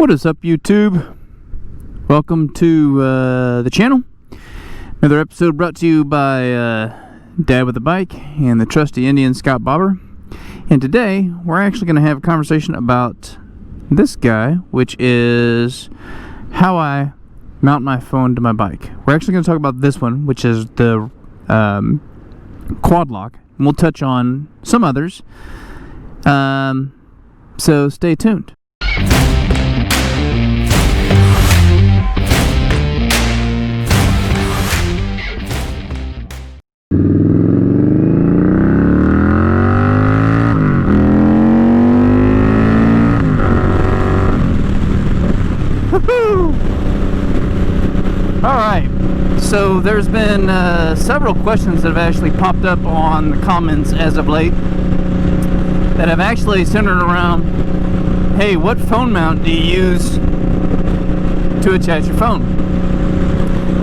What is up, YouTube? Welcome to the channel. Another episode brought to you by Dad with a Bike and the trusty Indian Scout Bobber. And today we're actually going to have a conversation about this guy, which is how I mount my phone to my bike. We're actually going to talk about this one, which is the Quadlock, and we'll touch on some others. So stay tuned. Alright, so there's been several questions that have actually popped up on the comments as of late that have actually centered around, hey, what phone mount do you use to attach your phone?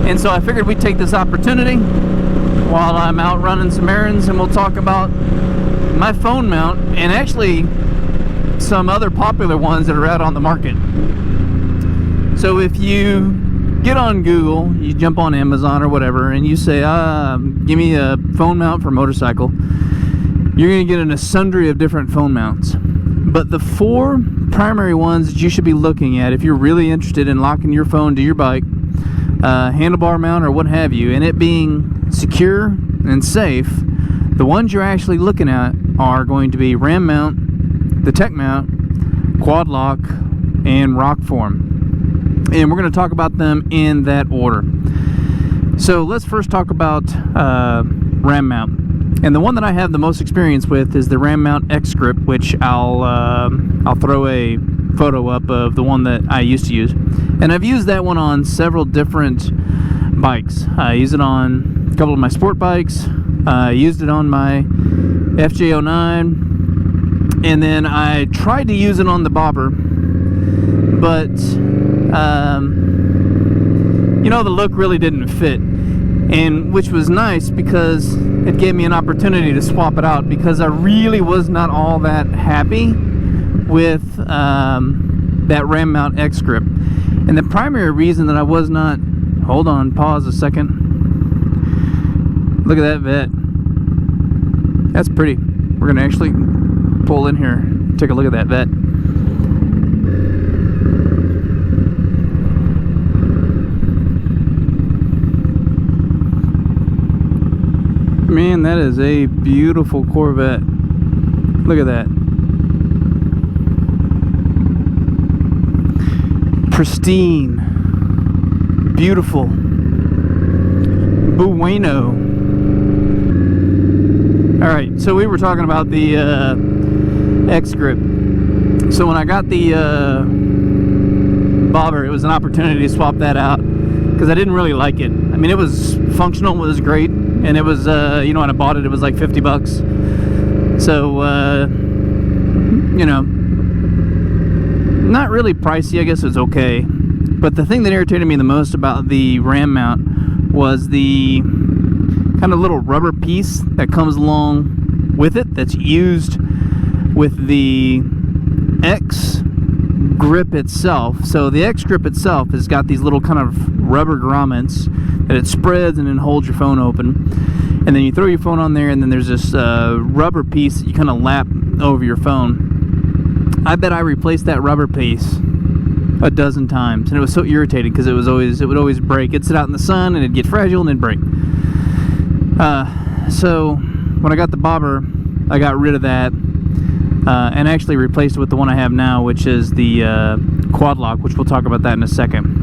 And so I figured we'd take this opportunity while I'm out running some errands, and we'll talk about my phone mount and actually some other popular ones that are out on the market. So if you get on Google, you jump on Amazon or whatever, and you say, give me a phone mount for a motorcycle, you're going to get a sundry of different phone mounts. But the four primary ones that you should be looking at if you're really interested in locking your phone to your bike, handlebar mount or what have you, and it being secure and safe, the ones you're actually looking at are going to be Ram mount, the techmount, Quadlock, and Rokform. And we're going to talk about them in that order. So let's first talk about Ram mount. And the one that I have the most experience with is the Ram mount X grip, which I'll throw a photo up of the one that I used to use. And I've used that one on several different bikes. I use it on a couple of my sport bikes. I used it on my FJ09, and then I tried to use it on the bobber, but you know, the look really didn't fit, and which was nice because it gave me an opportunity to swap it out, because I really was not all that happy with that Ram mount X grip. And the primary reason that I was not, hold on, pause a second, look at that vet, that's pretty. We're gonna actually pull in here, take a look at that vet. Man, that is a beautiful Corvette. Look at that. Pristine. Beautiful. Bueno. Alright, so we were talking about the X grip. So when I got the bobber, it was an opportunity to swap that out, because I didn't really like it. I mean, it was functional, it was great. And it was, you know, when I bought it, it was like 50 bucks. So, you know, not really pricey, I guess it was okay. But the thing that irritated me the most about the Ram mount was the kind of little rubber piece that comes along with it, that's used with the X grip itself. So the X grip itself has got these little kind of rubber grommets that it spreads and then holds your phone open, and then you throw your phone on there, and then there's this rubber piece that you kind of lap over your phone. I bet I replaced that rubber piece a dozen times, and it was so irritating because it would always break. It'd sit out in the sun and it'd get fragile and it'd break. So when I got the bobber, I got rid of that and actually replaced it with the one I have now, which is the Quadlock, which we'll talk about that in a second.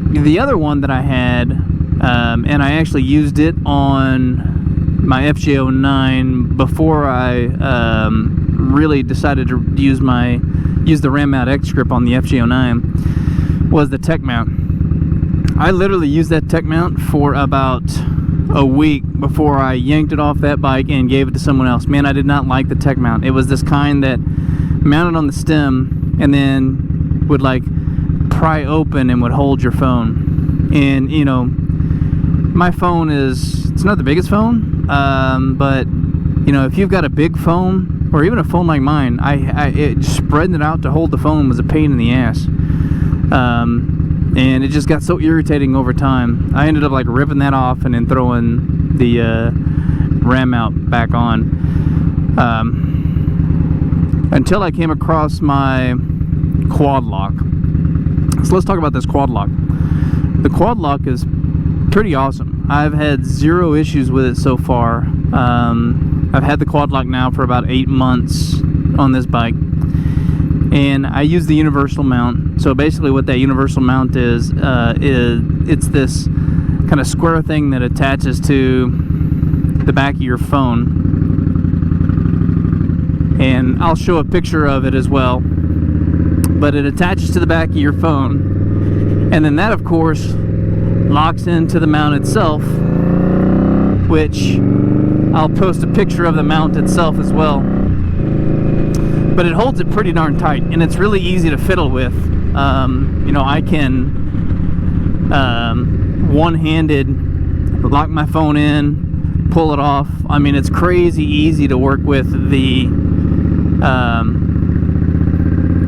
The other one that I had, and I actually used it on my FJ09 before I really decided to use the Ram mount X grip on the FJ09, was the tech mount. I literally used that tech mount for about a week before I yanked it off that bike and gave it to someone else. Man, I did not like the tech mount. It was this kind that mounted on the stem and then would like pry open and would hold your phone. And you know, my phone it's not the biggest phone, but you know, if you've got a big phone or even a phone like mine, it spreading it out to hold the phone was a pain in the ass. And it just got so irritating over time. I ended up like ripping that off and then throwing the RAM mount back on. Until I came across my Quadlock. So let's talk about this Quadlock. The Quadlock is pretty awesome. I've had zero issues with it so far. I've had the Quadlock now for about 8 months on this bike, and I use the universal mount. So basically what that universal mount is it's this kind of square thing that attaches to the back of your phone, and I'll show a picture of it as well. But it attaches to the back of your phone, and then that of course locks into the mount itself, which I'll post a picture of the mount itself as well. But it holds it pretty darn tight, and it's really easy to fiddle with. You know, I can one-handed lock my phone in, pull it off. I mean, it's crazy easy to work with the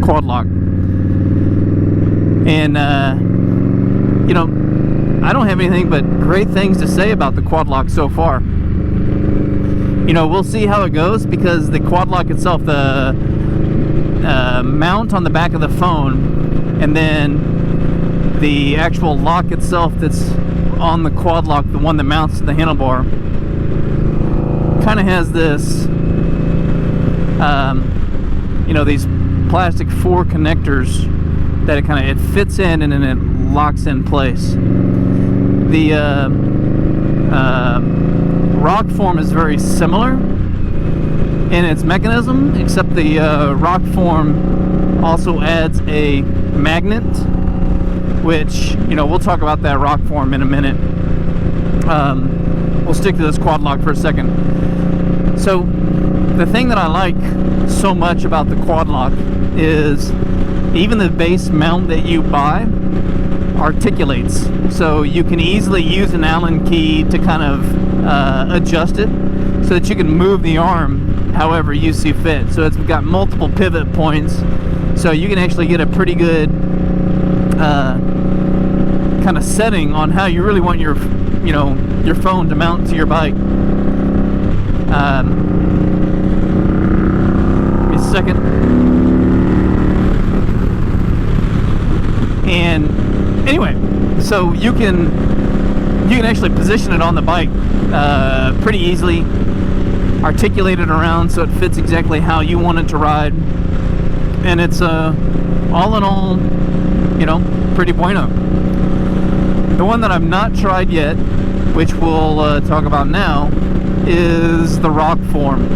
Quadlock. And you know, I don't have anything but great things to say about the Quadlock so far. You know, we'll see how it goes, because the Quadlock itself, the mount on the back of the phone, and then the actual lock itself that's on the Quadlock, the one that mounts to the handlebar, kind of has this, you know, these plastic 4 connectors that it fits in, and then it locks in place. The Rokform is very similar in its mechanism, except the Rokform also adds a magnet, which, you know, we'll talk about that Rokform in a minute. We'll stick to this Quadlock for a second. So the thing that I like so much about the Quadlock is even the base mount that you buy articulates, so you can easily use an Allen key to kind of adjust it so that you can move the arm however you see fit. So it's got multiple pivot points, so you can actually get a pretty good kind of setting on how you really want your, you know, your phone to mount to your bike. Give me a second. And anyway, so you can actually position it on the bike pretty easily, articulate it around so it fits exactly how you want it to ride, and it's all in all, you know, pretty bueno. The one that I've not tried yet, which we'll talk about now, is the Rokform.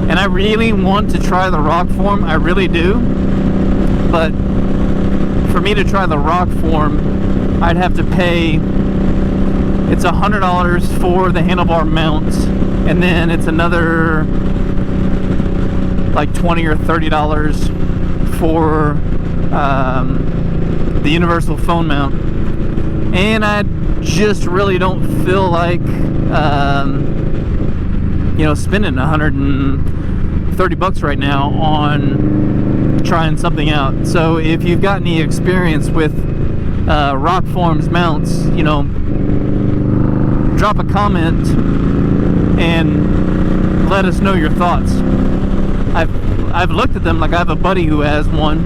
And I really want to try the Rokform, I really do, but for me to try the Rokform, I'd have to pay, it's $100 for the handlebar mount, and then it's another like $20 or $30 for the universal phone mount. And I just really don't feel like you know, spending $130 right now on trying something out. So if you've got any experience with Rokform's mounts, you know, drop a comment and let us know your thoughts. I've looked at them, like I have a buddy who has one,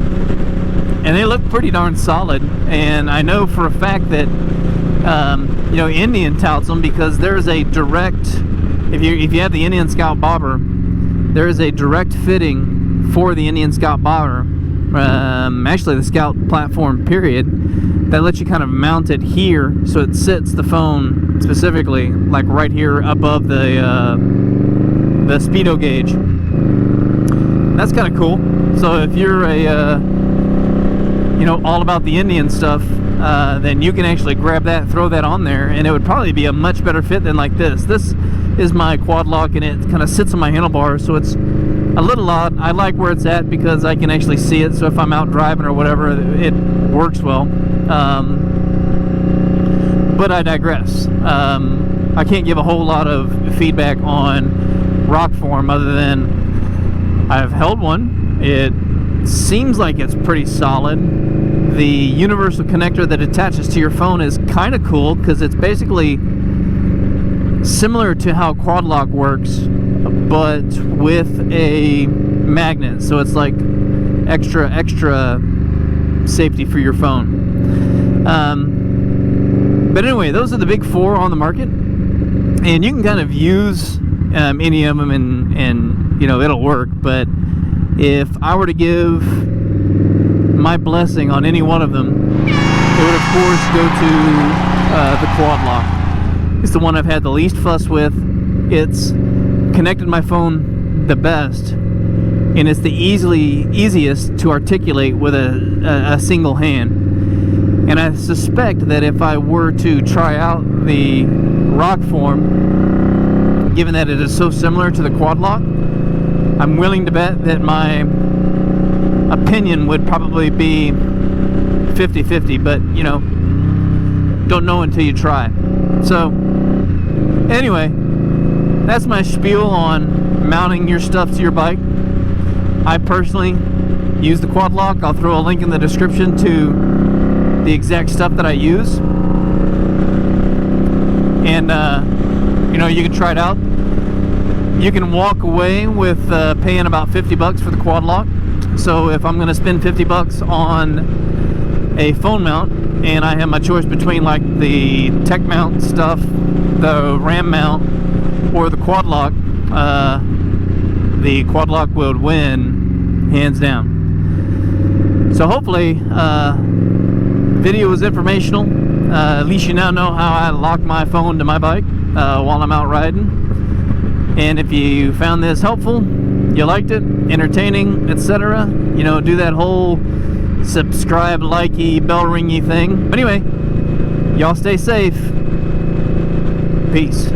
and they look pretty darn solid. And I know for a fact that you know, Indian touts them, because there's a direct, if you have the Indian Scout bobber, there is a direct fitting for the Indian Scout bobber, actually the Scout platform period, that lets you kind of mount it here so it sits the phone specifically like right here above the speedo gauge. That's kind of cool. So if you're a you know, all about the Indian stuff, then you can actually grab that, throw that on there, and it would probably be a much better fit than like this. This is my Quadlock, and it kind of sits on my handlebar, so it's a little odd. I like where it's at because I can actually see it, so if I'm out driving or whatever, it works well. But I digress. I can't give a whole lot of feedback on Rokform other than I've held one. It seems like it's pretty solid. The universal connector that attaches to your phone is kind of cool because it's basically similar to how Quadlock works, but with a magnet. So it's like extra safety for your phone. But anyway, those are the big four on the market, and you can kind of use any of them, and you know, it'll work. But if I were to give my blessing on any one of them, it would of course go to the Quadlock. It's the one I've had the least fuss with. It's connected my phone the best, and it's the easiest to articulate with a single hand. And I suspect that if I were to try out the Rokform, given that it is so similar to the Quadlock, I'm willing to bet that my opinion would probably be 50-50, but you know, don't know until you try. So anyway, that's my spiel on mounting your stuff to your bike. I personally use the Quadlock. I'll throw a link in the description to the exact stuff that I use, and you know, you can try it out. You can walk away with paying about $50 for the Quadlock. So if I'm gonna spend $50 on a phone mount, and I have my choice between like the techmount stuff, the RAM mount, or the Quadlock would win hands down. So hopefully video was informational. At least you now know how I lock my phone to my bike while I'm out riding. And if you found this helpful, you liked it, entertaining, etc., you know, do that whole subscribe, likey, bell ringy thing. But anyway, y'all stay safe. Peace.